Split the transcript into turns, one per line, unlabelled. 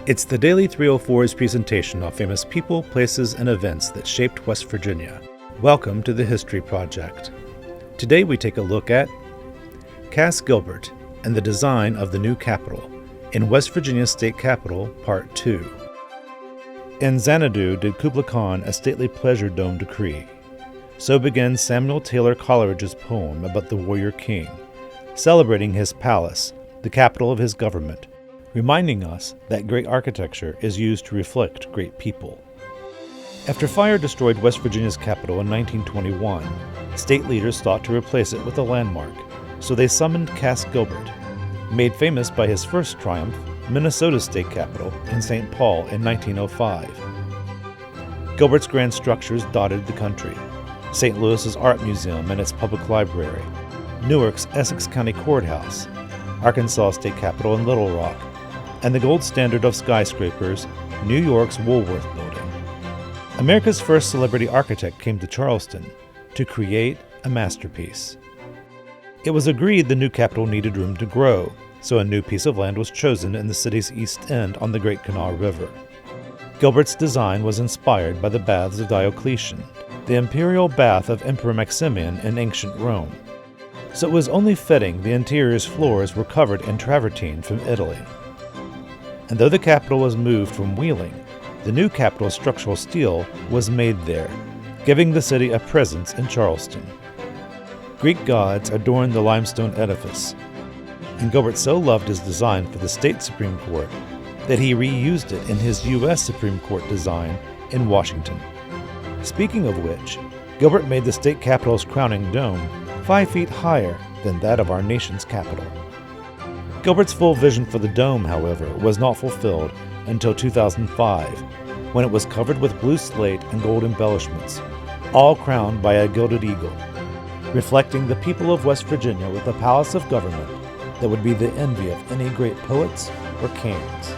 It's the Daily 304's presentation of famous people, places, and events that shaped West Virginia. Welcome to the History Project. Today we take a look at Cass Gilbert and the design of the new Capitol in West Virginia's state capitol, Part 2. In Xanadu did Kublai Khan a stately pleasure dome decree. So begins Samuel Taylor Coleridge's poem about the warrior king, celebrating his palace, the capital of his government, reminding us that great architecture is used to reflect great people. After fire destroyed West Virginia's capital in 1921, state leaders thought to replace it with a landmark, so they summoned Cass Gilbert, made famous by his first triumph, Minnesota's state capital, in St. Paul in 1905. Gilbert's grand structures dotted the country: St. Louis's Art Museum and its public library, Newark's Essex County Courthouse, Arkansas State Capitol in Little Rock, and the gold standard of skyscrapers, New York's Woolworth building. America's first celebrity architect came to Charleston to create a masterpiece. It was agreed the new capital needed room to grow, so a new piece of land was chosen in the city's east end on the Great Canal River. Gilbert's design was inspired by the baths of Diocletian, the imperial bath of Emperor Maximian in ancient Rome. So it was only fitting the interior's floors were covered in travertine from Italy. And though the capital was moved from Wheeling, the new capital's structural steel was made there, giving the city a presence in Charleston. Greek gods adorned the limestone edifice, and Gilbert so loved his design for the state Supreme Court that he reused it in his U.S. Supreme Court design in Washington. Speaking of which, Gilbert made the state capitol's crowning dome 5 feet higher than that of our nation's capital. Gilbert's full vision for the dome, however, was not fulfilled until 2005, when it was covered with blue slate and gold embellishments, all crowned by a gilded eagle, reflecting the people of West Virginia with a palace of government that would be the envy of any great poets or kings.